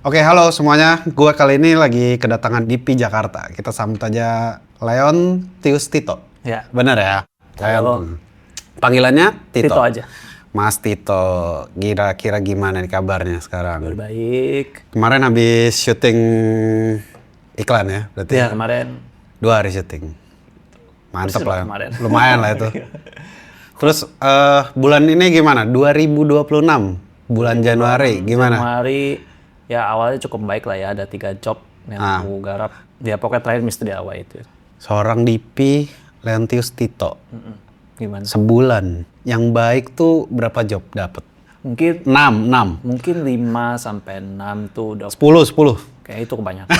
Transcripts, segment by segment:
Oke, halo semuanya. Gue kali ini lagi kedatangan DP Jakarta. Kita sambut aja Leon Tius Tito. Ya. Bener ya? Halo. Leon. Panggilannya Tito. Tito aja. Mas Tito, kira-kira gimana nih kabarnya sekarang? Baik. Kemarin habis syuting iklan ya, berarti? Ya kemarin. 2 hari syuting. Mantep Persis lah. kemarin. Lumayan lah itu. Terus bulan ini gimana? 2026, bulan Januari gimana? Januari ya awalnya cukup baik lah ya, ada 3 job yang aku garap. Ya pokoknya terakhir Misteri Awal itu. Seorang DP Leontius Tito. Gimana? Sebulan. Yang baik tuh berapa job dapat? Mungkin 6. mungkin 5 sampai 6 tuh udah 10. kayak itu kebanyakan.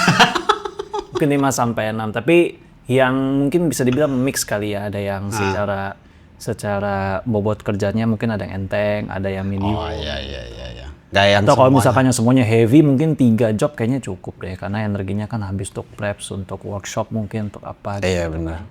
Mungkin 5 sampai 6, tapi yang mungkin bisa dibilang mix kali ya, ada yang secara bobot kerjanya mungkin ada yang enteng, ada yang medium. Oh iya. Gak yang Atau kalau semuanya. misalkan yang semuanya heavy, mungkin 3 job kayaknya cukup deh, karena energinya kan habis untuk preps, untuk workshop mungkin, untuk apa gitu. Iya benar.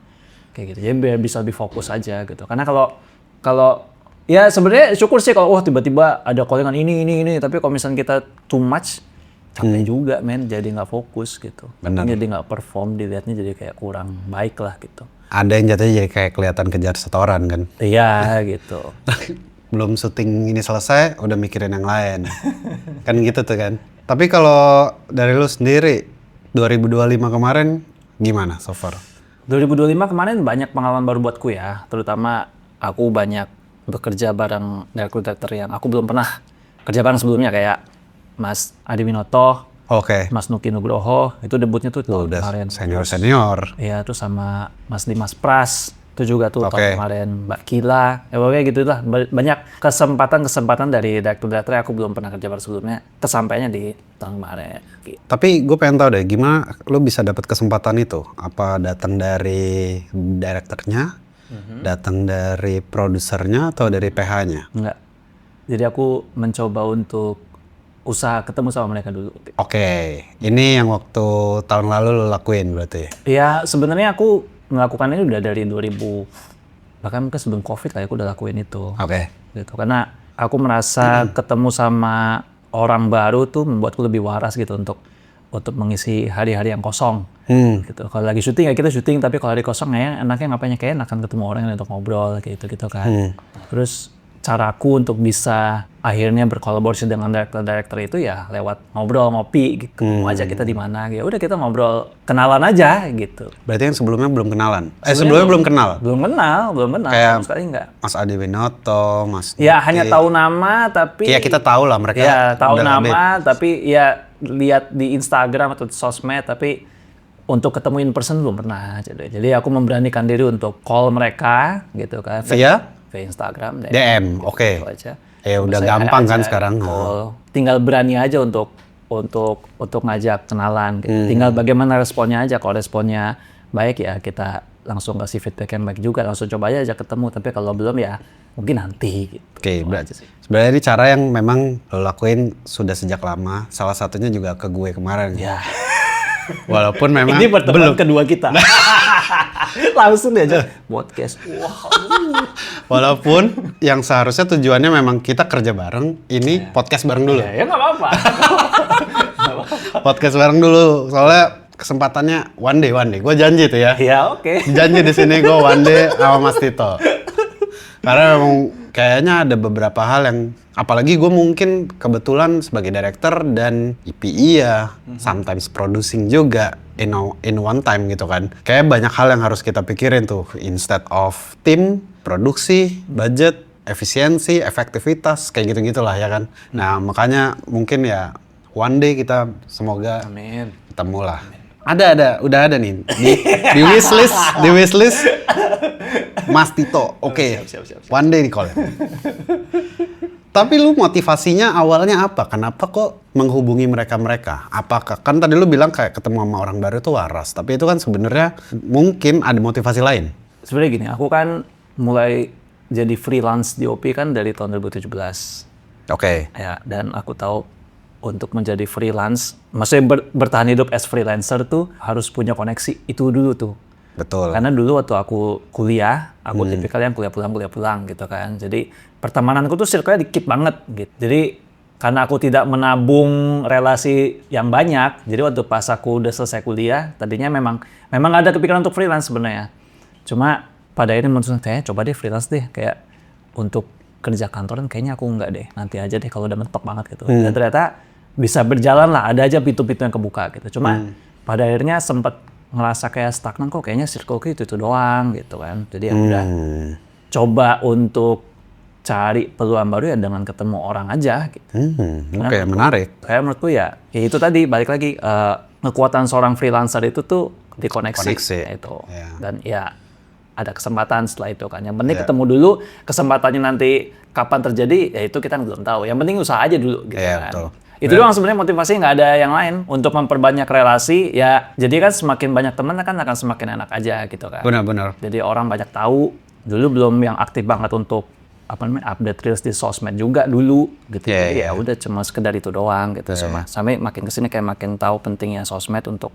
Kayak gitu, jadi biar bisa lebih fokus aja gitu. Karena kalau ya sebenarnya syukur sih kalau wah tiba-tiba ada callingan ini, tapi kalau misalnya kita too much, capek juga men, jadi nggak fokus gitu. Benar. Jadi nggak perform, dilihatnya jadi kayak kurang baik lah gitu. Ada yang jatuhnya jadi kayak kelihatan kejar setoran kan. Iya gitu. Belum syuting ini selesai, udah mikirin yang lain. Kan gitu tuh kan. Tapi kalau dari lu sendiri, 2025 kemarin gimana so far? 2025 kemarin banyak pengalaman baru buatku ya, terutama aku banyak bekerja bareng director yang aku belum pernah kerja bareng sebelumnya, kayak Mas Adi Winoto, Oke. Mas Nuki Nugroho, itu debutnya tuh tahun Udah kemarin. senior. Iya, terus sama Mas Dimas Pras, itu juga tuh Oke. tahun kemarin. Mbak Kila, ya pokoknya gitu lah. Banyak kesempatan dari director yang aku belum pernah kerja bareng sebelumnya, kesampainya di tahun kemarin. Gitu. Tapi gue pengen tahu deh, gimana lu bisa dapat kesempatan itu? Apa datang dari direkturnya, datang dari produsernya, atau dari PH-nya? Enggak. Jadi aku mencoba untuk usaha ketemu sama mereka dulu. Oke, ini yang waktu tahun lalu lu lakuin berarti? Ya sebenarnya aku melakukan ini udah dari 2000, bahkan mungkin sebelum COVID lah aku udah lakuin itu. Oke. Gitu. Karena aku merasa ketemu sama orang baru tuh membuatku lebih waras gitu untuk mengisi hari-hari yang kosong. Gitu. Kalau lagi syuting ya kita syuting, tapi kalau hari kosong ya enaknya ngapainnya, kayak enakan ketemu orang yang untuk ngobrol kayak gitu kan. Terus caraku untuk bisa akhirnya berkolaborasi dengan director itu ya lewat ngobrol, ngopi gitu. Ajak kita di mana, ya udah kita ngobrol, kenalan aja gitu. Berarti yang sebelumnya belum kenalan? Sebelumnya belum kenal? Belum kenal, Kayak sama sekali enggak. Mas Adi Winoto, Mas Ya Nuki. hanya tahu nama, tapi Ya kita tahu lah mereka. ya tahu udah nama, tapi ya lihat di Instagram atau di sosmed, tapi untuk ketemu in person belum pernah. Jadi aku memberanikan diri untuk call mereka gitu kan. Via Instagram, DM, oke. Gitu aja. Ya udah Saya gampang kan aja, sekarang. call. Tinggal berani aja untuk ngajak kenalan. Gitu. Tinggal bagaimana responnya aja. Kalau responnya baik ya kita langsung kasih feedback yang baik juga. Langsung coba aja ketemu. Tapi kalau belum ya mungkin nanti. Gitu. Oke, berarti sebenarnya ini cara yang memang lo lakuin sudah sejak lama. Salah satunya juga ke gue kemarin. Ya. Walaupun memang Ini pertemuan kedua kita. Langsung aja podcast. Walaupun yang seharusnya tujuannya memang kita kerja bareng, ini podcast bareng dulu. Ya nggak apa-apa. Podcast bareng dulu, soalnya kesempatannya one day. Gue janji tuh ya. Ya oke. Janji di sini gue one day sama Mas Tito. Karena memang kayaknya ada beberapa hal yang, apalagi gue mungkin kebetulan sebagai director dan EPE ya, sometimes producing juga in one time gitu kan. Kayak banyak hal yang harus kita pikirin tuh, instead of tim, produksi, budget, efisiensi, efektivitas, kayak gitu-gitulah ya kan. Nah makanya mungkin ya one day kita semoga Amin. ketemu lah. Udah ada nih di wishlist Mas Tito. Oke. Siap. One day di call. Tapi lu motivasinya awalnya apa? Kenapa kok menghubungi mereka? Apakah kan tadi lu bilang kayak ketemu sama orang baru itu waras, tapi itu kan sebenarnya mungkin ada motivasi lain. Sebenarnya gini, aku kan mulai jadi freelance DOP kan dari tahun 2017. Oke. Ya, dan aku tahu untuk menjadi freelance, maksudnya bertahan hidup as freelancer tuh harus punya koneksi itu dulu tuh. Betul. Karena dulu waktu aku kuliah, aku tipikal yang kuliah pulang gitu kan. Jadi pertemananku tuh circle-nya dikit banget gitu. Jadi karena aku tidak menabung relasi yang banyak, jadi waktu pas aku udah selesai kuliah, tadinya memang ada kepikiran untuk freelance sebenarnya. Cuma pada akhirnya menurut saya coba deh freelance deh, kayak untuk kerja kantoran kayaknya aku nggak deh, nanti aja deh kalau udah mentok banget gitu. Dan ternyata bisa berjalan lah, ada aja pintu-pintu yang kebuka gitu. Cuma pada akhirnya sempat ngerasa kayak stagnan, kok kayaknya circle itu doang gitu kan. Jadi ya udah coba untuk cari peluang baru ya dengan ketemu orang aja gitu. Oke, menarik. Kayak menurutku ya itu tadi balik lagi kekuatan seorang freelancer itu tuh di koneksi. Itu. Yeah. Dan ya ada kesempatan setelah itu kan. Yang penting ketemu dulu, kesempatannya nanti kapan terjadi ya itu kita belum tahu. Yang penting usaha aja dulu gitu kan. Betul. Itu doang sebenarnya motivasinya, nggak ada yang lain untuk memperbanyak relasi ya. Jadi kan semakin banyak teman kan akan semakin enak aja gitu kan. Benar-benar. Jadi orang banyak tahu. Dulu belum yang aktif banget untuk update reels di sosmed juga dulu gitu. Jadi ya udah cuma sekedar itu doang gitu. Sampai makin kesini kayak makin tahu pentingnya sosmed untuk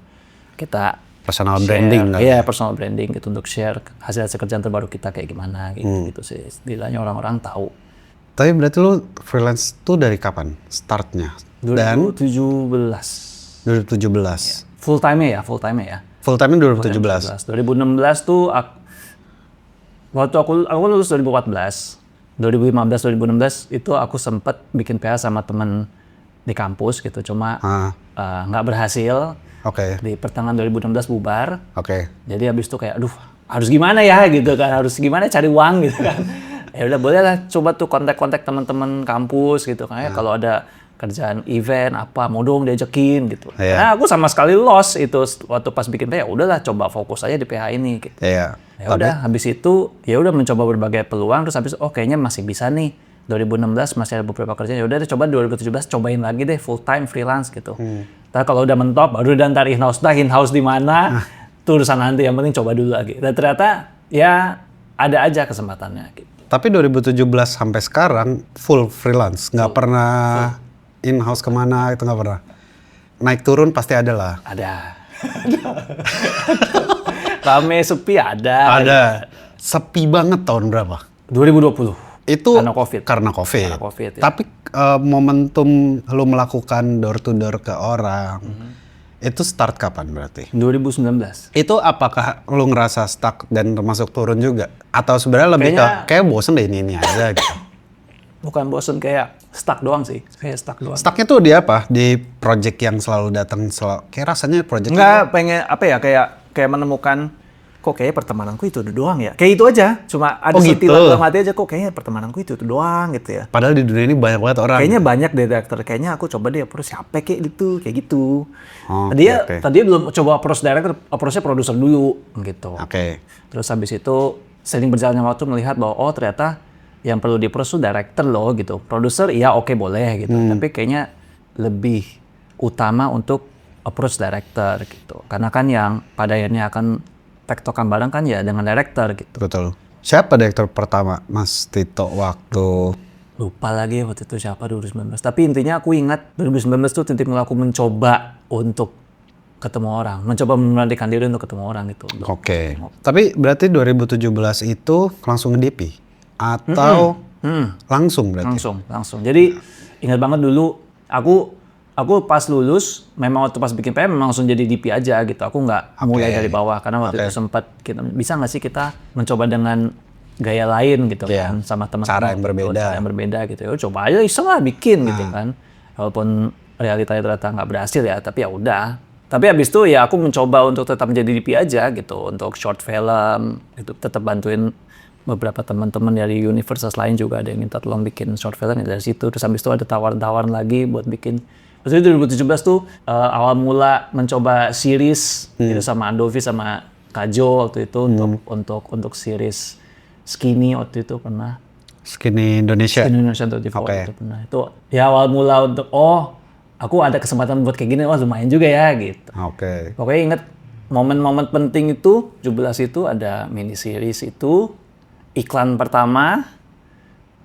kita Personal share. branding kan? Iya, personal branding gitu, untuk share hasil-hasil kerjaan terbaru kita kayak gimana gitu sih. Setidaknya orang-orang tahu. Tapi berarti lu freelance tuh dari kapan startnya? 2017. 2017. Full time-nya ya. Full time-nya 2017. 2016 tuh waktu aku lulus 2014. 2015-2016 itu aku sempat bikin PH sama temen di kampus gitu, cuma nggak berhasil. Oke. Di pertengahan 2016 bubar. Oke. Jadi habis itu kayak, aduh harus gimana ya gitu kan, harus gimana cari uang gitu kan. Ya udah boleh lah coba tuh kontak-kontak teman-teman kampus gitu kan, kalau ada kerjaan event apa mau dong diajakin gitu. Karena aku sama sekali lost itu waktu pas bikin PH, ya udahlah coba fokus aja di PH ini gitu. Iya. Ya udah habis itu ya udah mencoba berbagai peluang, terus habis kayaknya masih bisa nih. 2016 masih ada beberapa kerjaan, ya udah coba 2017 cobain lagi deh full time freelance gitu. Ntar kalau udah mentok baru dan ntar in-house di mana tuh urusan nanti, yang penting coba dulu lagi. Dan ternyata ya ada aja kesempatannya gitu. Tapi 2017 sampai sekarang full freelance, nggak pernah in-house kemana, itu nggak pernah. Naik turun pasti ada lah. Ada. Rame sepi ada. Ada. Sepi banget tahun berapa? 2020. Itu Karena COVID. Ya. Tapi momentum lu melakukan door to door ke orang, itu start kapan berarti? 2019. Itu apakah lu ngerasa stuck dan termasuk turun juga? Atau sebenarnya lebih kayak bosen deh ini aja gitu? Bukan bosen, kayak stuck doang sih. Kayak stuck doang. Stucknya tuh di apa? Di project yang selalu datang, kayak rasanya project enggak pengen apa ya, kayak menemukan kok kayaknya pertemananku itu doang ya. Kayak itu aja. Cuma ada sentilan dalam hati aja, kok kayaknya pertemananku itu doang gitu ya. Padahal di dunia ini banyak banget orang. Kayaknya banyak deh director. Kayaknya aku coba deh approach siapa kayak gitu. Oh, Tadi belum coba approach director, approach-nya produser dulu gitu. Oke. Terus habis itu sering berjalannya waktu melihat bahwa oh ternyata yang perlu di-approach tuh director loh gitu. Produser iya oke, boleh gitu. Tapi kayaknya lebih utama untuk approach director gitu. Karena kan yang pada akhirnya akan tektokan bareng kan ya dengan director gitu. Betul. Siapa director pertama Mas Tito waktu? Lupa lagi waktu itu siapa 2019. Tapi intinya aku ingat 2019 tuh titik aku mencoba untuk ketemu orang. Mencoba memberanikan diri untuk ketemu orang gitu. Oke. Tapi berarti 2017 itu langsung nge-DP? Atau langsung berarti? Langsung. Jadi ingat banget dulu aku pas lulus, memang waktu pas bikin PM memang langsung jadi DP aja gitu. Aku nggak mulai dari bawah, karena waktu itu sempat bisa nggak sih kita mencoba dengan gaya lain gitu kan, sama teman-teman. Cara yang berbeda gitu. Ya coba aja iseng lah bikin gitu kan. Walaupun realitanya ternyata nggak berhasil ya, tapi ya udah. Tapi habis itu ya aku mencoba untuk tetap menjadi DP aja gitu, untuk short film, itu tetap bantuin beberapa teman-teman dari universitas lain juga ada yang minta tolong bikin short film ya dari situ. Terus habis itu ada tawaran-tawaran lagi buat bikin. Terus itu 2017 tuh awal mula mencoba series gitu sama Andovi sama Kajo waktu itu untuk series Skinny waktu itu pernah. Skinny Indonesia. Skinny Indonesia 24 itu pernah. Itu ya awal mula untuk aku ada kesempatan buat kayak gini, wah lumayan juga ya gitu. Oke. Pokoknya inget momen-momen penting itu 17 itu ada mini series itu, iklan pertama,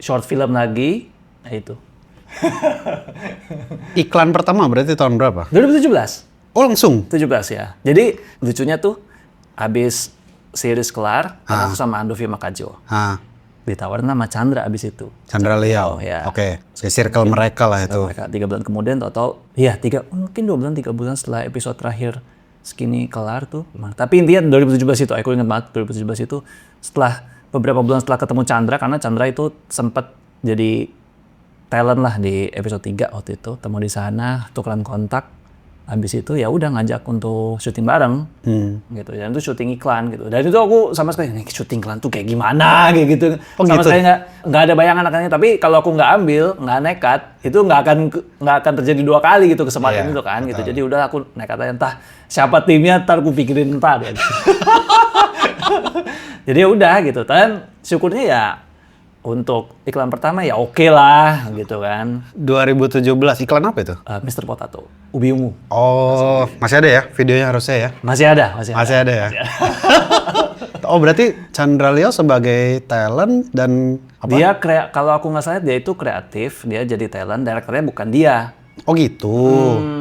short film lagi, nah itu. Iklan pertama berarti tahun berapa? 2017. Oh langsung? 17 ya. Jadi lucunya tuh habis series kelar, aku sama Andovi sama Kajo. ditawarin sama Chandra abis itu. Chandra Liao. ya. Oke. Circle mereka lah itu. Mereka 3 bulan kemudian tau-tau, iya mungkin 2 bulan 3 bulan setelah episode terakhir Skinny kelar tuh. Tapi intinya 2017 itu, aku ingat banget 2017 itu setelah beberapa bulan setelah ketemu Chandra, karena Chandra itu sempet jadi talent lah di episode 3 waktu itu, temu di sana, tukeran kontak. Habis itu ya udah ngajak untuk syuting bareng, gitu. Dan itu syuting iklan gitu. Dan itu aku sama sekali nih syuting iklan tuh kayak gimana kayak gitu. Sama sekali nggak ada bayangan akannya. Tapi kalau aku nggak ambil, nggak nekat, itu nggak akan terjadi 2 kali gitu kesempatan itu kan. Gitu. Jadi udah aku nekat aja, entah siapa timnya, ntar aku pikirin ntar. Ya. Jadi ya udah gitu. Dan syukurnya ya untuk iklan pertama ya oke lah gitu kan. 2017 iklan apa itu? Mr. Potato, ubi ungu. Oh, masih ada ya videonya harusnya ya? Masih ada. Masih ada ya? Oh, berarti Chandra Liao sebagai talent dan apa? Dia kalau aku nggak salah dia itu kreatif, dia jadi talent, direkturnya bukan dia. Oh gitu.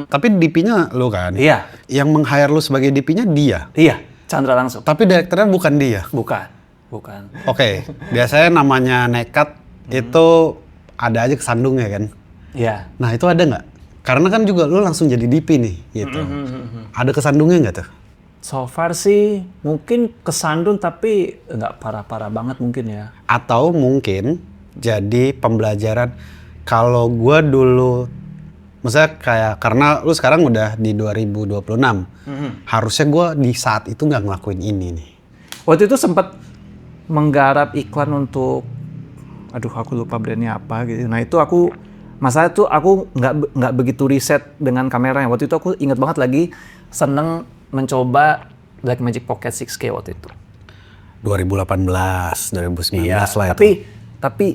Tapi DP-nya lu kan? Iya. Yang meng-hire lu sebagai DP-nya dia? Iya, Chandra langsung. Tapi direkturnya bukan dia? Bukan. Oke, biasanya namanya nekat itu ada aja kesandungnya kan? Iya. Nah itu ada nggak? Karena kan juga lu langsung jadi DP nih, gitu. Ada kesandungnya nggak tuh? So far sih mungkin kesandung tapi nggak parah-parah banget mungkin ya. Atau mungkin jadi pembelajaran kalau gua dulu, maksudnya kayak karena lu sekarang udah di 2026, harusnya gua di saat itu nggak ngelakuin ini nih. Waktu itu sempat menggarap iklan untuk, aku lupa brandnya apa gitu. Nah itu masalah itu aku nggak begitu riset dengan kameranya. Waktu itu aku ingat banget lagi seneng mencoba Blackmagic Pocket 6K waktu itu. 2018, 2019 iya, lah itu. itu. Tapi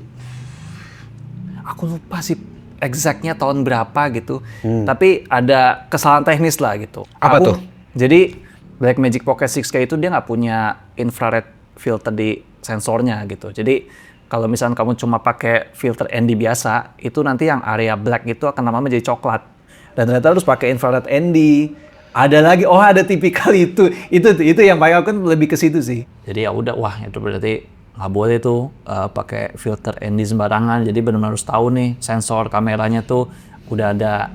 aku lupa sih exactnya tahun berapa gitu. Tapi ada kesalahan teknis lah gitu. Apa tuh? Jadi Blackmagic Pocket 6K itu dia nggak punya infrared filter di sensornya gitu. Jadi kalau misalnya kamu cuma pakai filter ND biasa, itu nanti yang area black itu akan lama-lama jadi coklat. Dan ternyata harus pakai infrared ND. Ada lagi, ada tipikal itu. Itu yang paling aku kan lebih ke situ sih. Jadi ya udah, wah itu berarti nggak boleh tuh pakai filter ND sembarangan. Jadi benar-benar harus tahu nih sensor kameranya tuh udah ada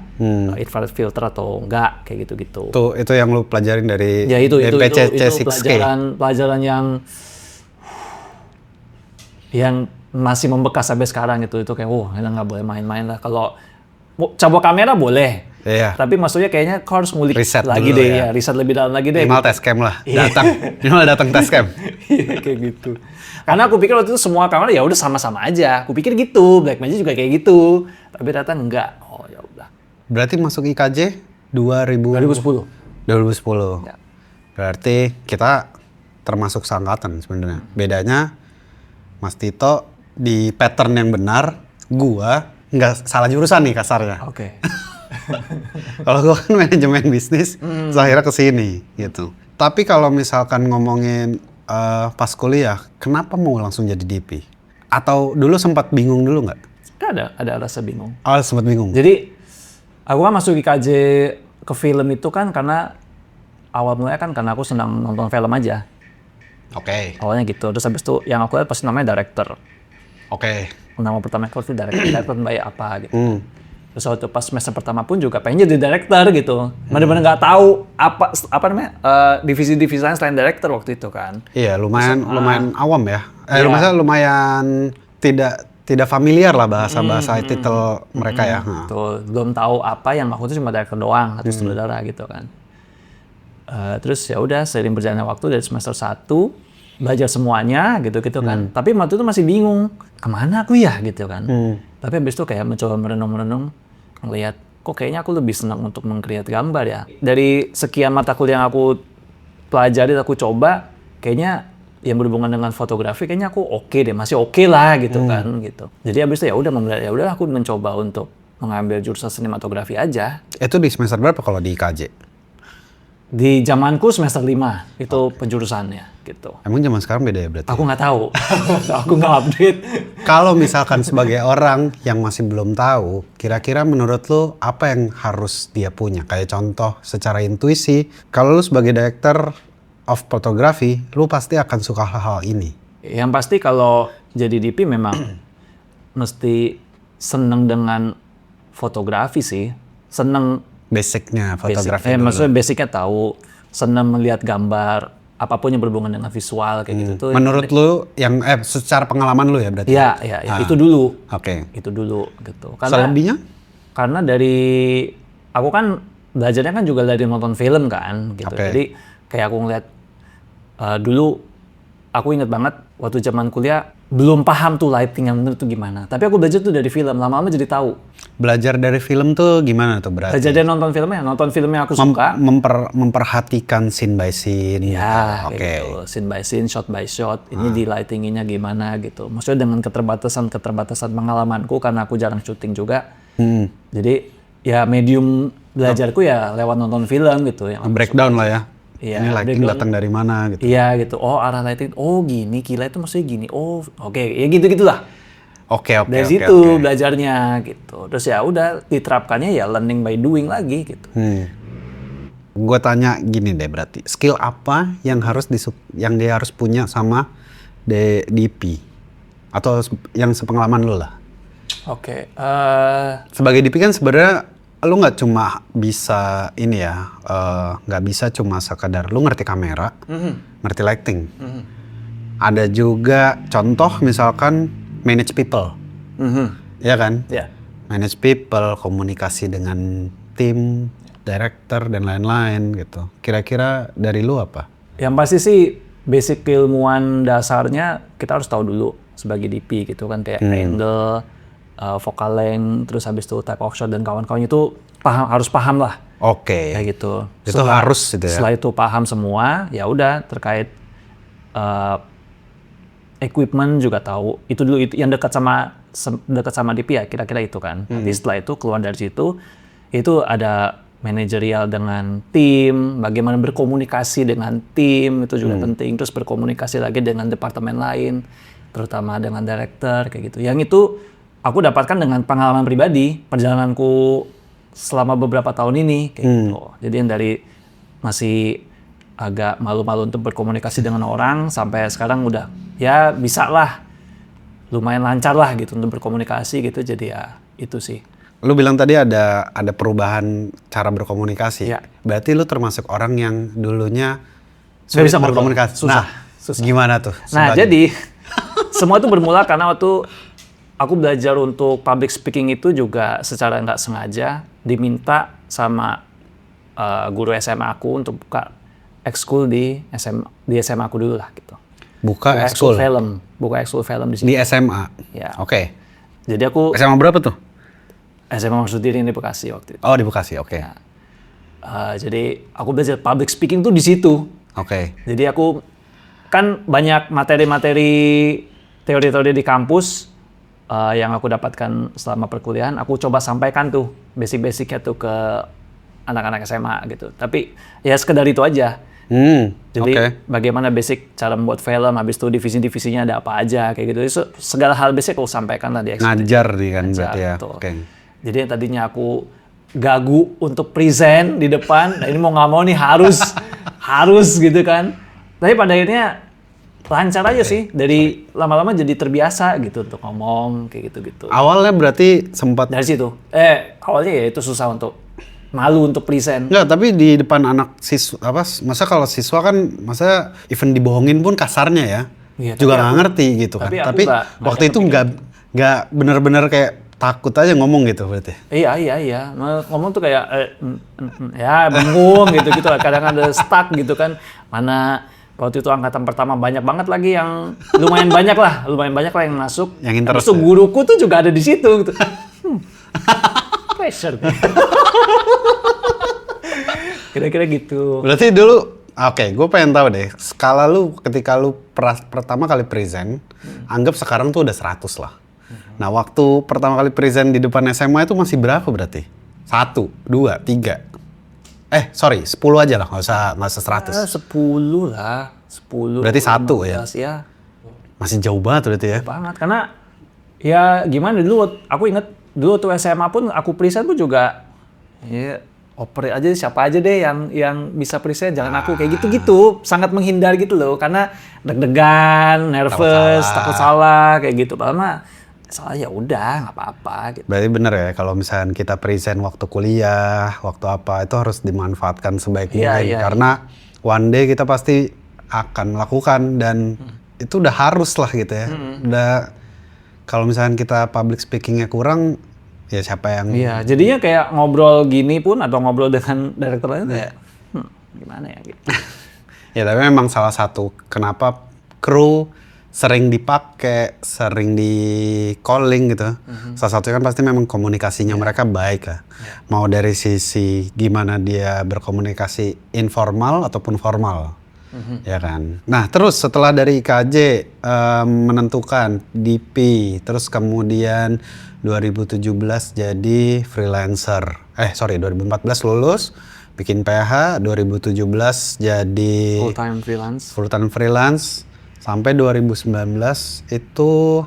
infrared filter atau enggak, kayak gitu-gitu. Itu yang lu pelajarin dari ya, itu BPC6K? Pelajaran yang masih membekas sampai sekarang gitu. Itu kayak, nggak boleh main-main lah. Kalau coba kamera boleh, iya. Tapi maksudnya kayaknya kau harus ngulik riset lagi dulu deh, ya. Riset lebih dalam lagi deh. Minimal test cam lah, datang test cam. Iya, kayak gitu. Karena aku pikir waktu itu semua kamera ya udah sama-sama aja. Aku pikir gitu, Blackmagic juga kayak gitu. Tapi ternyata enggak. Oh ya udah. Berarti masuk IKJ 2010. Ya. Berarti kita termasuk seangkatan sebenarnya. Bedanya Mas Tito di pattern yang benar, gua nggak salah jurusan nih kasarnya. Oke. Kalau gua kan manajemen bisnis, terus akhirnya kesini gitu. Tapi kalau misalkan ngomongin pas kuliah, kenapa mau langsung jadi DP? Atau dulu sempat bingung dulu nggak? Ada rasa bingung. Oh, sempat bingung. Jadi aku kan masuk IKJ ke film itu kan karena awal mulanya kan karena aku senang nonton film aja. Oke. Awalnya gitu. Terus habis itu yang aku lihat pasti namanya director. Oke. Nama pertama aku tuh director baik apa gitu. Terus waktu pas semester pertama pun juga pengen jadi director gitu. Bener-bener nggak tahu apa namanya divisi-divisi lain selain director waktu itu kan. Iya, lumayan awam ya. Lumayan tidak familiar lah bahasa titel mereka ya. Tuh, belum tahu apa yang aku tuh cuma director doang, satu sutradara gitu kan. Terus ya udah seiring berjalannya waktu dari semester 1 belajar semuanya gitu-gitu kan. Tapi waktu itu masih bingung, kemana aku ya gitu kan. Tapi habis itu kayak mencoba merenung-merenung, ngelihat kok kayaknya aku lebih senang untuk meng-create gambar ya. Dari sekian mata kuliah yang aku pelajari, aku coba, kayaknya yang berhubungan dengan fotografi kayaknya aku oke deh, masih oke lah gitu kan gitu. Jadi habis itu ya udah aku mencoba untuk mengambil jurusan sinematografi aja. Itu di semester berapa kalau di IKJ? Di zamanku semester 5 itu penjurusannya gitu. Emang zaman sekarang beda ya berarti? Aku nggak tahu. Aku nggak update. Kalau misalkan sebagai orang yang masih belum tahu, kira-kira menurut lu apa yang harus dia punya? Kayak contoh secara intuisi, kalau lu sebagai director of photography, lu pasti akan suka hal-hal ini. Yang pasti kalau jadi DP memang mesti seneng dengan fotografi sih. Seneng Basicnya fotografi dulu. maksudnya basicnya tahu, seneng melihat gambar, apapun yang berhubungan dengan visual kayak gitu tuh. Menurut lu yang secara pengalaman lu ya berarti? Iya, itu dulu. Oke. Itu dulu gitu. Selebihnya? Karena dari aku kan belajarnya kan juga dari nonton film kan gitu. Oke. Jadi kayak aku ngeliat dulu aku inget banget waktu zaman kuliah belum paham tuh lighting yang bener tuh gimana. Tapi aku belajar tuh dari film, lama-lama jadi tahu. Belajar dari film tuh gimana tuh berarti? Belajar dari nonton filmnya aku suka. Memperhatikan scene by scene. Ya, Oke. kayak gitu. Scene by scene, shot by shot. Ini di lightinginnya gimana gitu. Maksudnya dengan keterbatasan pengalamanku karena aku jarang syuting juga. Jadi ya medium belajarku ya lewat nonton film gitu. Yang Breakdown lah ya. Iya, Ini lighting datang dari mana gitu. Iya gitu. Oh arah lighting. Oh gini, gila itu maksudnya gini. Oh oke. Ya gitu-gitulah. Oke. Dari situ belajarnya gitu. Terus ya udah diterapkannya ya learning by doing lagi gitu. Gue tanya gini deh berarti. Skill apa yang yang dia harus punya sama DP? Atau yang sepengalaman lu lah? Oke. Sebagai DP kan sebenarnya lu nggak cuma bisa ini ya, nggak bisa cuma sekadar lu ngerti kamera, ngerti lighting. Ada juga contoh misalkan manage people, ya kan? Ya. Manage people, komunikasi dengan tim, director dan lain-lain gitu. Kira-kira dari lu apa? Yang pasti sih basic keilmuan dasarnya kita harus tahu dulu sebagai DP gitu kan kayak angle, focal length, terus habis itu type of shot dan kawan-kawan itu harus paham lah. Oke. Kayak gitu. Itu harus gitu ya. Setelah itu paham semua, ya udah terkait equipment juga tahu. Itu dulu itu yang dekat sama DP ya kira-kira itu kan. Nanti setelah itu keluar dari situ itu ada manajerial dengan tim, bagaimana berkomunikasi dengan tim itu juga penting. Terus berkomunikasi lagi dengan departemen lain, terutama dengan director kayak gitu. Yang itu aku dapatkan dengan pengalaman pribadi, perjalananku selama beberapa tahun ini kayak gitu. Jadi yang dari masih agak malu-malu untuk berkomunikasi dengan orang sampai sekarang udah ya bisa lah, lumayan lancar lah gitu untuk berkomunikasi gitu. Jadi ya itu sih. Lu bilang tadi ada perubahan cara berkomunikasi. Ya. Berarti lu termasuk orang yang dulunya Nggak bisa berkomunikasi. Susah. Gimana tuh? Nah, jadi semua itu bermula karena waktu aku belajar untuk public speaking itu juga secara nggak sengaja diminta sama guru SMA aku untuk buka ekskul di SMA aku dulu lah gitu. Buka ekskul film, buka ekskul film di sini. di SMA. Ya. Oke. Jadi aku SMA berapa tuh? SMA Marsudin di Bekasi waktu itu. Oh, di Bekasi. Oke. Jadi aku belajar public speaking tuh di situ. Oke. Jadi aku kan banyak materi-materi teori-teori di kampus yang aku dapatkan selama perkuliahan, aku coba sampaikan tuh basic-basicnya tuh ke anak-anak SMA gitu. Tapi ya sekedar itu aja. Jadi bagaimana basic cara membuat film, habis itu divisi-divisinya ada apa aja kayak gitu. So, segala hal basic aku sampaikan lah di Ngajar nih kan berarti ya. Oke. Jadi yang tadinya aku gagu untuk present di depan, nah ini mau nggak mau nih harus gitu kan. Tapi pada akhirnya lancar aja sih, dari lama-lama jadi terbiasa gitu untuk ngomong kayak gitu-gitu. Awalnya berarti sempat Dari situ, awalnya ya itu susah untuk malu untuk present. Enggak, tapi di depan anak siswa masa kalau siswa kan masa even dibohongin pun kasarnya ya. Iya, juga nggak ngerti gitu kan. Tapi waktu itu nggak bener-bener kayak takut aja ngomong gitu berarti. Iya. Ngomong tuh kayak ya bingung gitu-gitu. Kadang ada stuck gitu kan. Mana waktu itu angkatan pertama banyak banget lagi yang lumayan banyak lah yang masuk. Yang interest. Terus guruku tuh juga ada di situ gitu. Pressure. Kira-kira gitu. Berarti dulu gue pengen tahu deh, skala lu ketika lu pertama kali present, anggap sekarang tuh udah 100 lah. Nah, waktu pertama kali present di depan SMA itu masih berapa berarti? 1, 2, 3. 10 aja lah, nggak usah 100. 10 lah, 10. Berarti 1 ya? Ya. Masih jauh banget berarti ya? Banget, karena ya gimana dulu, aku inget dulu tuh SMA pun aku present pun juga ya operate aja siapa aja deh yang bisa present, jangan aku kayak gitu-gitu. Sangat menghindar gitu loh, karena deg-degan, nervous, takut salah kayak gitu. Padahal mah salah ya udah nggak apa-apa gitu. Berarti bener ya kalau misalnya kita present waktu kuliah, waktu apa itu harus dimanfaatkan sebaik mungkin karena one day kita pasti akan melakukan dan itu udah harus lah gitu ya. Udah kalau misalnya kita public speakingnya kurang ya siapa yang Iya, jadinya kayak ngobrol gini pun atau ngobrol dengan director lain kayak gimana ya gitu. Ya tapi memang salah satu kenapa kru sering dipakai, sering di calling gitu. Salah satunya kan pasti memang komunikasinya mereka baik lah. Mau dari sisi gimana dia berkomunikasi informal ataupun formal. Ya kan. Nah terus setelah dari IKJ menentukan DP, terus kemudian 2017 jadi freelancer. 2014 lulus, bikin PH, 2017 jadi Full time freelance. Sampai 2019 itu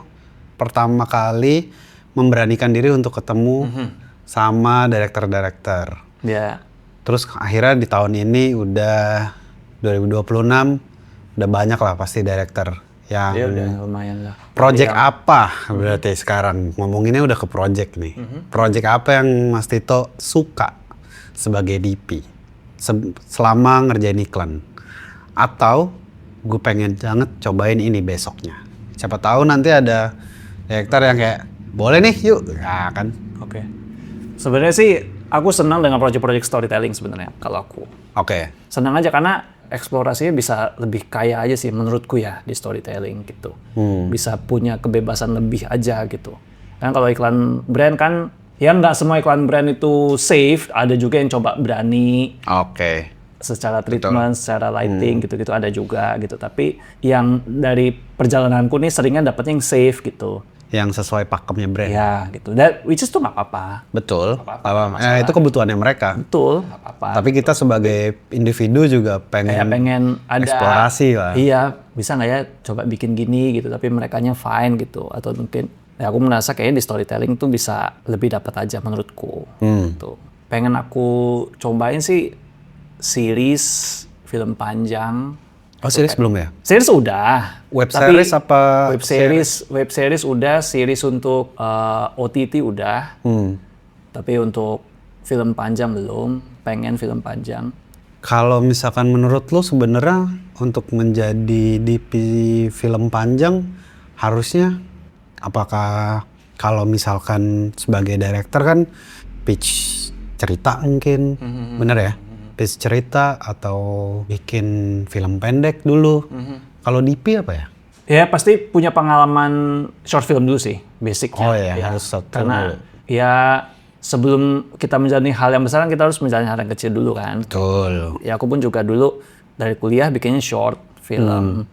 pertama kali memberanikan diri untuk ketemu sama director-director. Ya. Terus akhirnya di tahun ini udah 2026 udah banyak lah pasti director yang Ya udah lumayan lah. project apa berarti sekarang ngomonginnya udah ke project nih. Project apa yang Mas Tito suka sebagai DP selama ngerjain iklan? Atau gue pengen banget cobain ini besoknya. Siapa tahu nanti ada director yang kayak boleh nih yuk, ya kan? Oke. Sebenarnya sih aku senang dengan project-project storytelling sebenarnya kalau aku. Oke. Senang aja karena eksplorasinya bisa lebih kaya aja sih menurutku ya di storytelling gitu. Bisa punya kebebasan lebih aja gitu. Kan kalau iklan brand kan ya nggak semua iklan brand itu safe, ada juga yang coba berani. Oke. Secara treatment, secara lighting gitu-gitu ada juga gitu. Tapi yang dari perjalananku nih seringnya dapetnya yang safe gitu. Yang sesuai pakemnya brand. Ya gitu. That which is tuh nggak apa-apa. Betul. Itu kebutuhannya mereka. Betul, nggak apa-apa. Tapi kita sebagai individu juga pengen ada eksplorasi lah. Iya, bisa nggak ya coba bikin gini gitu. Tapi merekanya fine gitu. Atau mungkin ya aku merasa kayaknya di storytelling tuh bisa lebih dapat aja menurutku. Gitu. Pengen aku cobain sih series film panjang. Oh series belum ya? Series udah. Web series apa? Web series udah, series untuk OTT udah. Tapi untuk film panjang belum. Pengen film panjang. Kalau misalkan menurut lo sebenarnya untuk menjadi DP film panjang harusnya apakah kalau misalkan sebagai director kan pitch cerita mungkin, bener ya? Pitch cerita atau bikin film pendek dulu. Kalau DP apa ya? Ya pasti punya pengalaman short film dulu sih, basicnya. Oh iya, ya. harus short film Karena dulu. ya sebelum kita menjalani hal yang besar kan kita harus menjalani hal yang kecil dulu kan. Betul. Ya aku pun juga dulu dari kuliah bikinnya short film.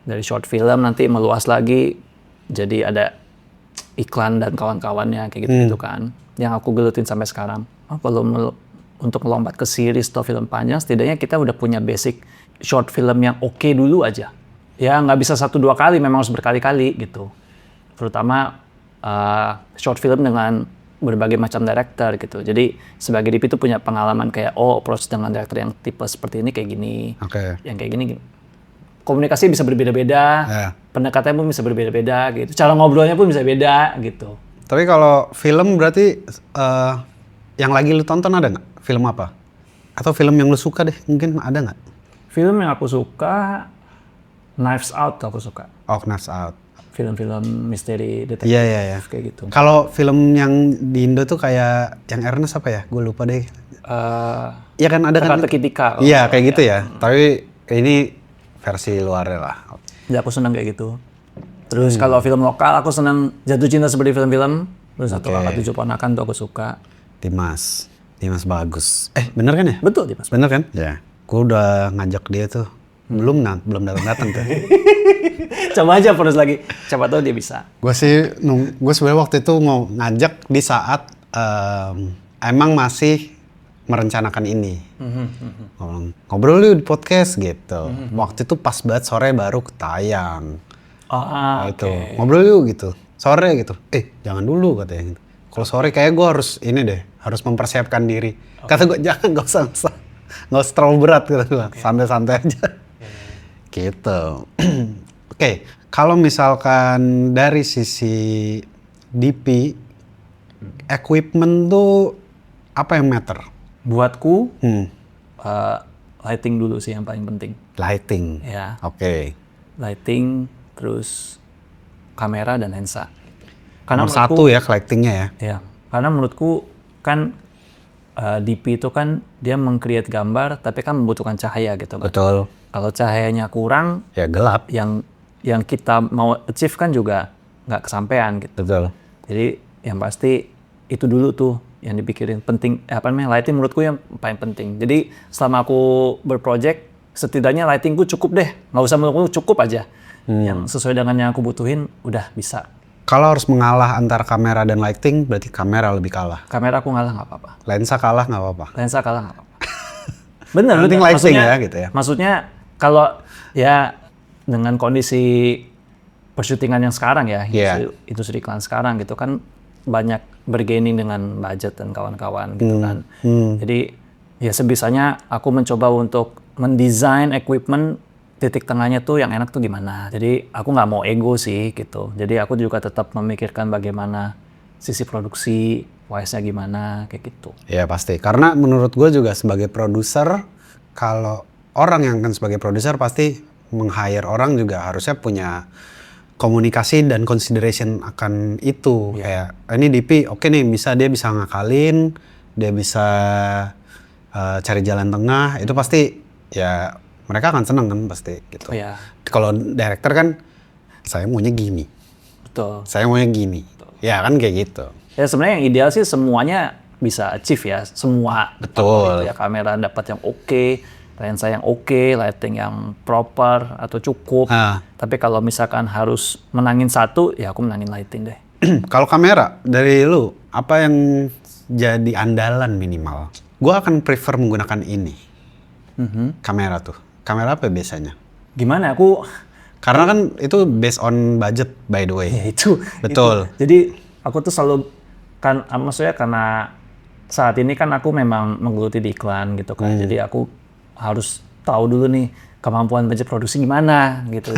Dari short film nanti meluas lagi jadi ada iklan dan kawan-kawannya kayak gitu-gitu kan. Yang aku gelutin sampai sekarang. Oh, kalau untuk melompat ke series atau film panjang, setidaknya kita udah punya basic short film yang oke dulu aja. Ya nggak bisa 1-2 kali, memang harus berkali-kali gitu. Terutama short film dengan berbagai macam director gitu. Jadi sebagai DP itu punya pengalaman kayak approach dengan director yang tipe seperti ini kayak gini. Yang kayak gini. Komunikasi bisa berbeda-beda, pendekatannya pun bisa berbeda-beda gitu. Cara ngobrolnya pun bisa beda gitu. Tapi kalau film berarti yang lagi lu tonton ada nggak? Film apa? Atau film yang lu suka deh, mungkin ada nggak? Film yang aku suka, Knives Out aku suka. Oh, Knives Out. Film-film misteri detektif Iya. kayak gitu. Kalau film yang di Indo tuh kayak yang Ernest apa ya? Gue lupa deh. Iya kan ada kan? Teka-teki Tika. Iya kayak gitu ya. Tapi ini versi luarnya lah. Ya aku senang kayak gitu. Terus kalau film lokal aku senang Jatuh Cinta Seperti Film-film. Terus Satu Kakak Tujuh Ponakan tuh aku suka. Dimas bagus. Bener kan ya? Betul Dimas. Bener kan? Ya. Gue udah ngajak dia tuh. Belum datang tuh. Coba aja terus lagi. Coba tahu dia bisa. Gue sebenarnya waktu itu mau ngajak di saat emang masih merencanakan ini. Ngobrol yuk di podcast gitu. Waktu itu pas banget sore baru tayang. Itu ngobrol yuk gitu. Sore gitu. Jangan dulu katanya. Kalau sore kayak gue harus ini deh. harus mempersiapkan diri. Kata gue jangan, nggak usah terlalu berat kata gue, santai-santai aja. Gitu. Oke, kalau misalkan dari sisi DP, equipment tuh apa yang matter? Buatku, lighting dulu sih yang paling penting. Lighting. Ya. Oke. Lighting, terus kamera dan lensa. Karena Nomor satu ya lightingnya ya. Ya, karena menurutku kan DP itu kan dia meng-create gambar, tapi kan membutuhkan cahaya gitu kan. Betul. Kalau cahayanya kurang, Ya gelap. yang kita mau achieve kan juga nggak kesampaian gitu. Betul. Jadi yang pasti itu dulu tuh yang dipikirin penting. Lighting menurutku yang paling penting. Jadi selama aku berproject, setidaknya lightingku cukup deh. Nggak usah menurutku cukup aja. Yang sesuai dengan yang aku butuhin udah bisa. Kalau harus mengalah antara kamera dan lighting, berarti kamera lebih kalah. Kamera aku ngalah nggak apa-apa. Lensa kalah nggak apa-apa. Lensa kalah nggak apa-apa. Bener, Penting lighting ya gitu ya. Maksudnya kalau ya dengan kondisi persyutingan yang sekarang ya, industri iklan sekarang gitu kan banyak bergaining dengan budget dan kawan-kawan gitu kan. Jadi ya sebisanya aku mencoba untuk mendesain equipment, titik tengahnya tuh yang enak tuh gimana. Jadi aku nggak mau ego sih gitu. Jadi aku juga tetap memikirkan bagaimana sisi produksi, wise-nya gimana, kayak gitu. Ya pasti, karena menurut gue juga sebagai produser, kalau orang yang kan sebagai produser pasti meng-hire orang juga harusnya punya komunikasi dan consideration akan itu. Kayak ini DP, oke nih dia bisa ngakalin, dia bisa cari jalan tengah, itu pasti ya mereka akan seneng kan pasti gitu. Iya. Kalau director kan, saya maunya gini. Betul. Saya maunya gini. Betul. Ya kan kayak gitu. Ya sebenarnya yang ideal sih semuanya bisa achieve ya. Semua. Betul. Gitu ya, kamera dapat yang oke, lensa yang oke, lighting yang proper atau cukup. Tapi kalau misalkan harus menangin satu, ya aku menangin lighting deh. Kalau kamera, dari lu, apa yang jadi andalan minimal? Gue akan prefer menggunakan ini. Kamera tuh. Kamera apa biasanya? Gimana aku? Karena kan itu based on budget by the way. Ya itu. Betul. Itu. Jadi aku tuh selalu kan, maksudnya karena saat ini kan aku memang menggeluti di iklan gitu kan. Jadi aku harus tahu dulu nih kemampuan budget produksi gimana gitu.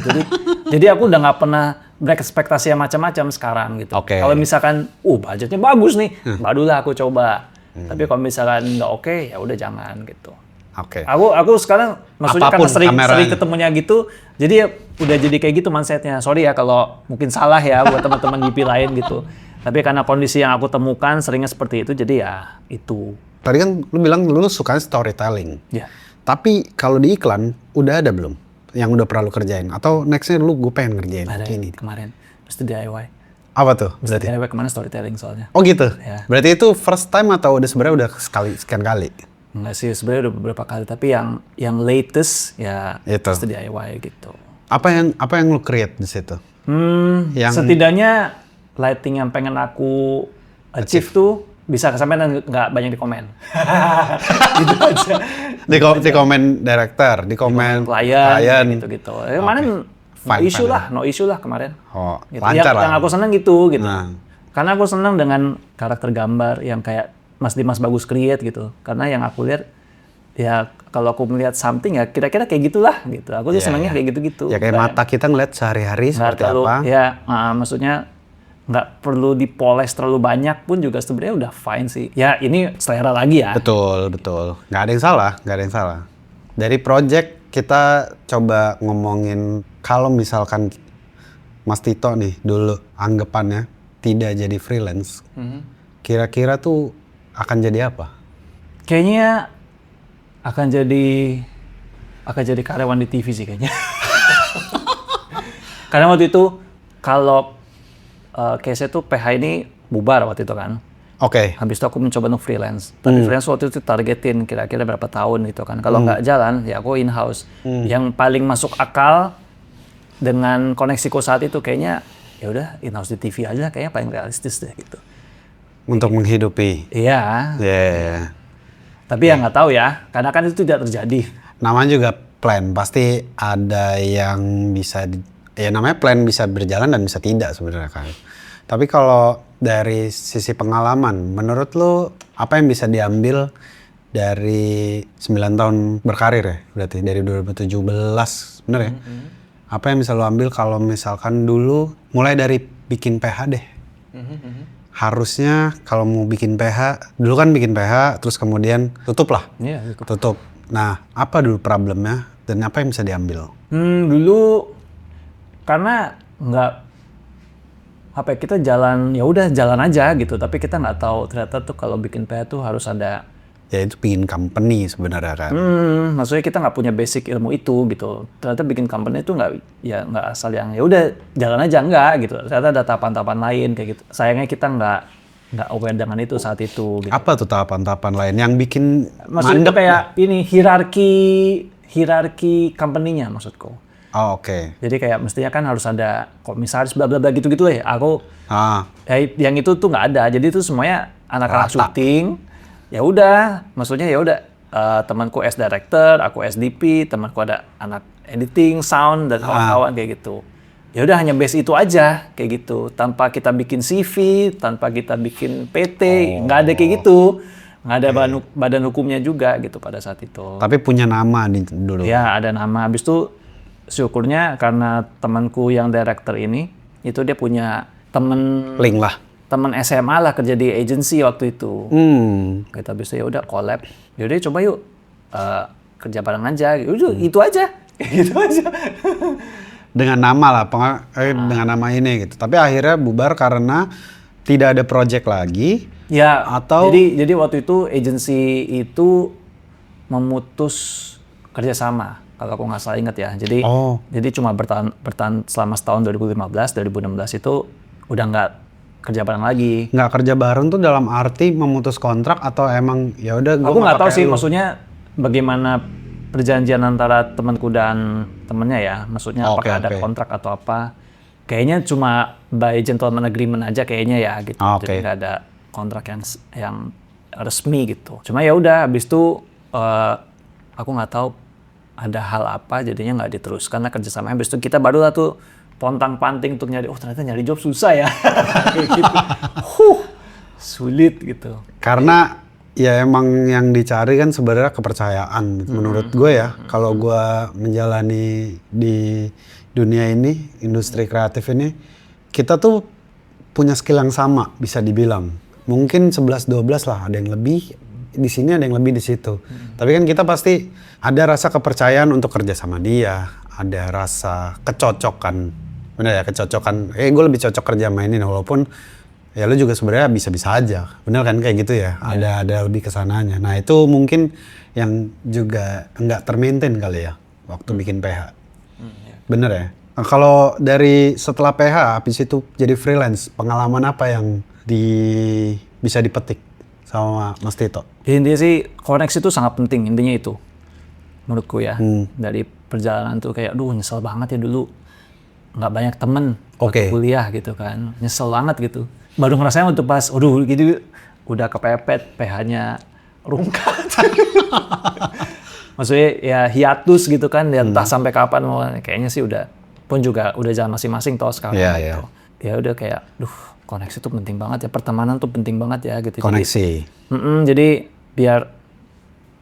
Jadi aku udah nggak pernah berekspektasi yang macam-macam sekarang gitu. Okay. Kalau misalkan, budgetnya bagus nih, barulah aku coba. Tapi kalau misalkan nggak oke, ya udah jangan gitu. Oke. Aku sekarang maksudnya Apapun karena sering ketemunya gitu, jadi ya udah jadi kayak gitu mindsetnya. Sorry ya kalau mungkin salah ya buat teman-teman DP lain gitu. Tapi karena kondisi yang aku temukan seringnya seperti itu, jadi ya itu. Tadi kan lu bilang lu sukanya storytelling. Ya. Tapi kalau di iklan udah ada belum yang udah pernah lu kerjain? Atau nextnya gue pengen ngerjain Ada ini? kemarin, mesti DIY. Apa tuh? Mesti DIY kemana storytelling soalnya. Oh gitu? Ya. Berarti itu first time atau sebenarnya udah sekian kali? Enggak sih, sebenarnya udah beberapa kali. Tapi yang latest ya Itu. mesti DIY gitu. Apa yang lu create di situ? Setidaknya lighting yang pengen aku achieve tuh bisa kesampaian dan nggak banyak di komen. Gitu aja. Di komen director, di komen klien gitu-gitu. Kemarin no issue lah kemarin. Oh, gitu. lancar lah. Yang aku seneng gitu. Nah. Karena aku seneng dengan karakter gambar yang kayak Mas Dimas bagus create gitu. Karena yang aku lihat ya kalau aku melihat something ya kira-kira kayak gitulah gitu. Aku sih senengnya kayak gitu-gitu. Ya kayak mata kita ngeliat sehari-hari seperti apa. Ya maksudnya nggak perlu dipoles terlalu banyak pun juga sebenarnya udah fine sih. Ya ini selera lagi ya. Betul. Nggak ada yang salah. Dari project kita coba ngomongin kalau misalkan Mas Tito nih dulu anggapannya tidak jadi freelance. Kira-kira tuh akan jadi apa? Kayaknya akan jadi karyawan di TV sih kayaknya. Karena waktu itu kalau case-nya tuh PH ini bubar waktu itu kan. Oke. Habis itu aku mencoba untuk freelance. Tapi freelance waktu itu targetin kira-kira berapa tahun gitu kan. Kalau nggak jalan ya aku in-house. Yang paling masuk akal dengan koneksiku saat itu kayaknya ya udah in-house di TV aja kayaknya paling realistis deh gitu. Untuk menghidupi. Iya. Yeah. Tapi ya nggak tahu ya, karena kan itu tidak terjadi. Namanya juga plan, pasti ada yang bisa, ya namanya plan bisa berjalan dan bisa tidak sebenarnya kan. Tapi kalau dari sisi pengalaman, menurut lu apa yang bisa diambil dari 9 tahun berkarir ya? Berarti dari 2017, bener ya? Apa yang bisa lu ambil kalau misalkan dulu mulai dari bikin PH deh? Harusnya kalau mau bikin PH, dulu kan bikin PH terus kemudian tutup lah. Iya, Tutup. Nah, apa dulu problemnya dan apa yang bisa diambil? Dulu karena kita jalan ya udah jalan aja gitu, tapi kita nggak tahu ternyata tuh kalau bikin PH tuh harus ada Ya itu bikin company sebenarnya kan. maksudnya kita nggak punya basic ilmu itu gitu. Ternyata bikin company itu nggak asal yang ya udah jalan aja, nggak gitu. Ternyata ada tahapan-tahapan lain kayak gitu. Sayangnya kita nggak aware dengan itu saat itu. Gitu. Apa tuh tahapan-tahapan lain yang bikin Maksudnya mandek kayak ini hierarki company-nya maksudku. Oh, oke. Jadi kayak mestinya kan harus ada komisaris bla bla bla gitu-gitu ya. Yang itu tuh nggak ada. Jadi itu semuanya anak-anak syuting. Ya udah, maksudnya ya udah temanku as director, aku SDP, temanku ada anak editing, sound dan kawan-kawan kayak gitu. Ya udah hanya base itu aja kayak gitu. Tanpa kita bikin CV, tanpa kita bikin PT, nggak ada kayak gitu. Nggak ada badan hukumnya juga gitu pada saat itu. Tapi punya nama nih dulu. Ya ada nama. Habis itu syukurnya karena temanku yang director ini, itu dia punya temen Link lah. teman SMA lah kerja di agency waktu itu. Kita bisa ya udah collab. Yaudah coba yuk kerja bareng aja. Udah itu aja. Gitu aja. Dengan nama lah, dengan nama ini gitu. Tapi akhirnya bubar karena tidak ada project lagi. Ya, atau jadi waktu itu agency itu memutus kerjasama. Kalau aku nggak salah ingat ya. Jadi cuma bertahan selama setahun 2015, 2016 itu udah nggak kerja bareng lagi. Nggak kerja bareng tuh dalam arti memutus kontrak atau emang ya udah gue aku nggak tahu sih maksudnya bagaimana perjanjian antara temanku dan temennya ya, maksudnya apakah ada kontrak atau apa. Kayaknya cuma by gentleman agreement aja kayaknya ya gitu. Jadi nggak ada kontrak yang resmi gitu. Cuma ya udah habis itu aku nggak tahu ada hal apa jadinya nggak diteruskan lah kerjasama. Habis itu kita baru lah tuh pontang-panting untuk nyari, ternyata nyari job susah ya. Kayak gitu. Sulit gitu. Karena ya emang yang dicari kan sebenarnya kepercayaan. Menurut gue ya, kalau gue menjalani di dunia ini, industri kreatif ini, kita tuh punya skill yang sama, bisa dibilang. Mungkin 11-12 lah, ada yang lebih di sini, ada yang lebih di situ. Tapi kan kita pasti ada rasa kepercayaan untuk kerja sama dia, ada rasa kecocokan. Bener ya, kecocokan. Gue lebih cocok kerja sama ini, walaupun ya lu juga sebenarnya bisa-bisa aja. Bener kan kayak gitu ya? Ada lebih kesananya. Nah itu mungkin yang juga nggak termaintain kali ya waktu bikin PH. Bener ya? Nah, kalau dari setelah PH, habis itu jadi freelance, pengalaman apa yang bisa dipetik sama Mas Tito? Intinya sih koneksi itu sangat penting, intinya itu. Menurutku ya. Dari perjalanan tuh kayak, nyesel banget ya dulu. Nggak banyak temen waktu kuliah gitu kan. Nyesel banget gitu. Baru ngerasain waktu pas, gitu udah kepepet, PH-nya rungkat. Maksudnya ya hiatus gitu kan, entah sampai kapan mau. Kayaknya sih udah jalan masing-masing toh sekarang. Gitu. Ya udah kayak, koneksi tuh penting banget ya, pertemanan tuh penting banget ya gitu. Koneksi. Jadi biar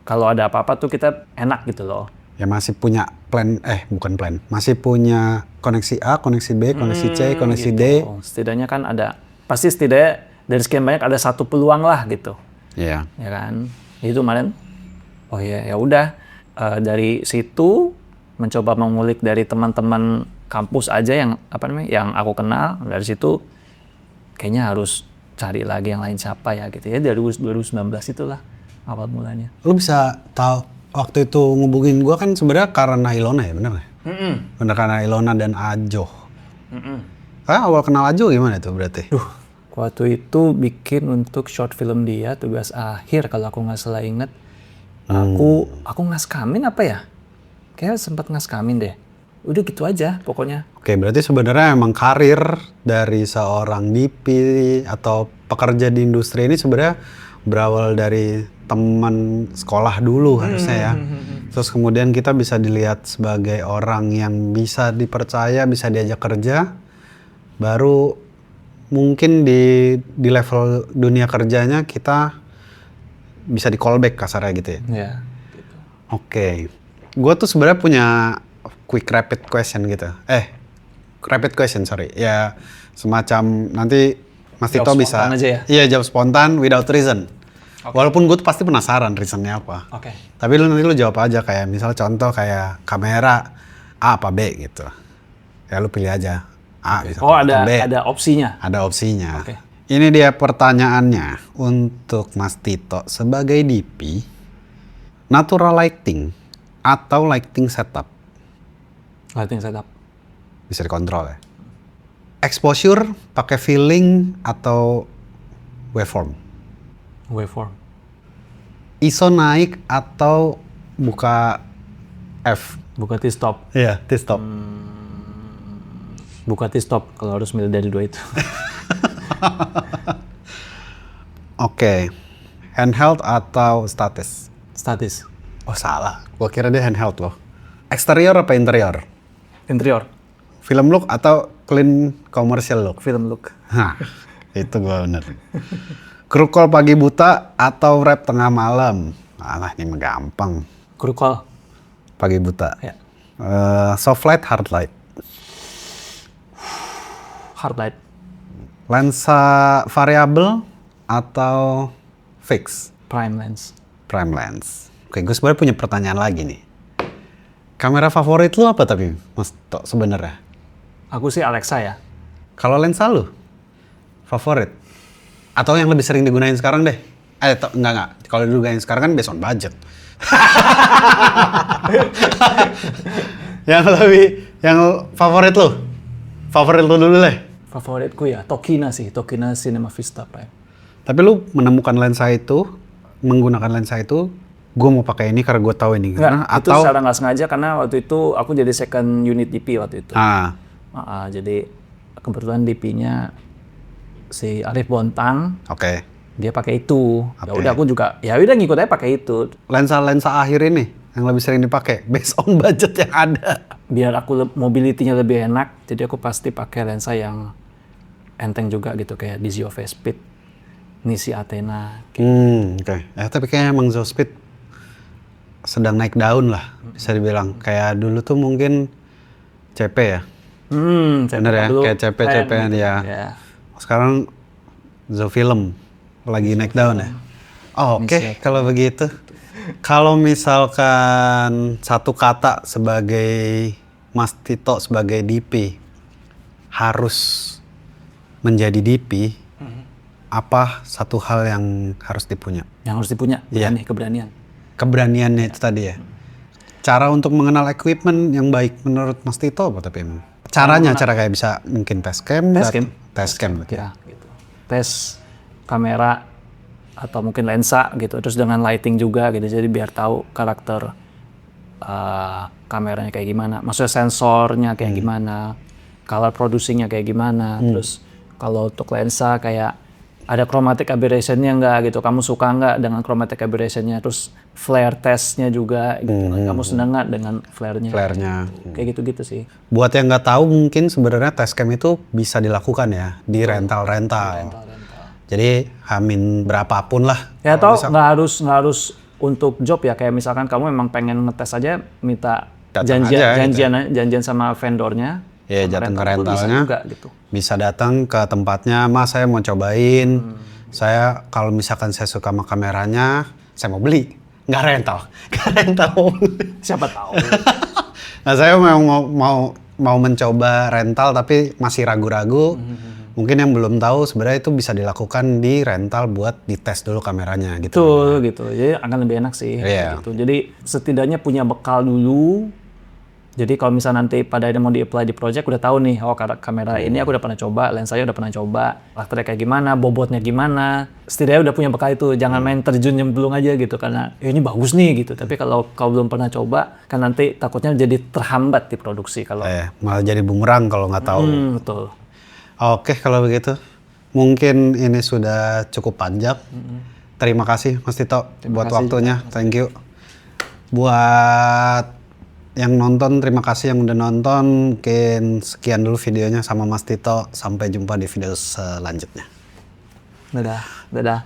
kalau ada apa-apa tuh kita enak gitu loh. Ya masih punya masih punya koneksi A, koneksi B, koneksi C, koneksi gitu. D. Setidaknya kan pasti setidaknya dari sekian banyak ada satu peluang lah gitu. Iya. Ya kan. Itu kemarin, ya udah dari situ mencoba mengulik dari teman-teman kampus aja yang aku kenal. Dari situ kayaknya harus cari lagi yang lain siapa ya gitu ya. Dari 2019 itulah awal mulanya. Lu bisa tahu waktu itu ngubungin gua kan sebenarnya karena Ilona ya, bener nggak? Bener karena Ilona dan Ajo. Awal kenal Ajo gimana tuh berarti? Waktu itu bikin untuk short film dia, tugas akhir kalau aku nggak salah inget. Aku ngaskamin apa ya? Kayaknya sempat ngaskamin deh. Udah gitu aja pokoknya. Oke, berarti sebenarnya emang karir dari seorang DP atau pekerja di industri ini sebenarnya berawal dari teman sekolah dulu harusnya ya. Terus kemudian kita bisa dilihat sebagai orang yang bisa dipercaya, bisa diajak kerja. Baru mungkin di level dunia kerjanya kita bisa di callback kasarnya gitu ya. Iya. Gitu. Oke. Gue tuh sebenarnya punya quick rapid question gitu. Rapid question, sorry. Ya semacam nanti Mas Tito Jawab bisa. spontan aja ya? Iya, jawab spontan without reason. Walaupun gue tuh pasti penasaran reasonnya apa. Oke. Tapi nanti lu jawab aja kayak misal contoh kayak kamera A apa B gitu. Ya lu pilih aja A misal Oh, atau B. ada opsinya. Ada opsinya. Oke. Ini dia pertanyaannya untuk Mas Tito sebagai DP, natural lighting atau lighting setup Lighting setup. bisa dikontrol ya. Exposure pakai filling atau waveform. Waveform. ISO naik atau buka F. Buka T-stop. Iya, T-stop. Buka T-stop kalau harus milih dari dua itu. Oke. Handheld atau statis? Statis. Oh salah, gua kira dia handheld loh. Eksterior apa interior? Interior. Film look atau clean commercial look? Film look. Hah, itu gua bener. Crew call pagi buta atau rap tengah malam? Alah, ini mah gampang. Crew call. Pagi buta. Ya. Soft light, hard light. Hard light. Lensa variabel atau fix? Prime lens. Prime lens. Oke, gue sebenarnya punya pertanyaan lagi nih. Kamera favorit lu apa tapi, Mas Tok sebenarnya? Aku sih Alexa ya. Kalau lensa lu favorit? Atau yang lebih sering digunain sekarang deh? Enggak. Kalau digunain sekarang kan based on budget. yang favorit lu? Favorit lu dulu deh. Favoritku ya Tokina sih. Tokina Cinema Vista Prime. Tapi lu menemukan lensa itu, menggunakan lensa itu, gue mau pakai ini karena gue tahu ini. Enggak, itu atau secara nggak sengaja karena waktu itu aku jadi second unit DP waktu itu. Jadi kebetulan DP-nya si Arif Bontang, Oke. dia pakai itu. Ya Oke. udah aku juga, ya udah ngikut aja pakai itu. Lensa akhir ini yang lebih sering dipakai based on budget yang ada. Biar aku mobility-nya lebih enak, jadi aku pasti pakai lensa yang enteng juga gitu kayak Dizio V-Speed, Nisi Athena. Oke. Tapi kayaknya emang Zospeed sedang naik daun lah, bisa dibilang. Kayak dulu tuh mungkin CP ya. Bener ya, kayak CP-CP-an ya. Sekarang Zofilm lagi naik daun ya. Oh, oke. Kalau begitu. Kalau misalkan satu kata sebagai Mas Tito sebagai DP harus menjadi DP, apa satu hal yang harus dipunya? Yang harus dipunya, Iya. keberanian. Keberaniannya itu tadi ya. Cara untuk mengenal equipment yang baik menurut Mas Tito apa tapi emang? Cara kayak bisa mungkin test cam. Test cam. Ya, gitu. Tes kamera atau mungkin lensa gitu, terus dengan lighting juga gitu, jadi biar tahu karakter kameranya kayak gimana, maksudnya sensornya kayak gimana, color producingnya kayak gimana, terus kalau untuk lensa kayak ada chromatic aberration-nya nggak gitu, kamu suka nggak dengan chromatic aberration-nya, terus flare testnya juga gitu, kamu seneng nggak dengan flare-nya? Flare-nya. Kayak gitu-gitu sih. Buat yang nggak tahu mungkin sebenarnya test cam itu bisa dilakukan ya di rental-rental. Jadi hamin berapapun lah. Ya atau nggak harus untuk job ya, kayak misalkan kamu memang pengen ngetes aja, minta Datang aja, janjian sama vendornya. Ya sama datang ke rental pun bisa rentalnya. juga, gitu. Bisa datang ke tempatnya, Mas saya mau cobain. Saya kalau misalkan saya suka sama kameranya, saya mau beli. Nggak rental. Siapa tahu. Nah saya memang mau mencoba rental tapi masih ragu-ragu. Mungkin yang belum tahu sebenarnya itu bisa dilakukan di rental buat dites dulu kameranya gitu. Betul gitu. Jadi akan lebih enak sih. Iya. Gitu. Jadi setidaknya punya bekal dulu. Jadi kalau misalnya nanti pada akhirnya mau di-apply di project udah tahu nih, oh kamera ini aku udah pernah coba, lensanya udah pernah coba, karakternya kayak gimana, bobotnya gimana. Setidaknya udah punya bekal itu, jangan main terjun nyemplung aja gitu karena ini bagus nih gitu. Tapi kalau kau belum pernah coba, kan nanti takutnya jadi terhambat di produksi kalau. Malah jadi bumerang kalau nggak tahu. Betul. Oke kalau begitu, mungkin ini sudah cukup panjang. Terima kasih Mas Tito buat waktunya, thank you. Buat yang nonton, terima kasih yang udah nonton. Mungkin sekian dulu videonya sama Mas Tito. Sampai jumpa di video selanjutnya. Dadah.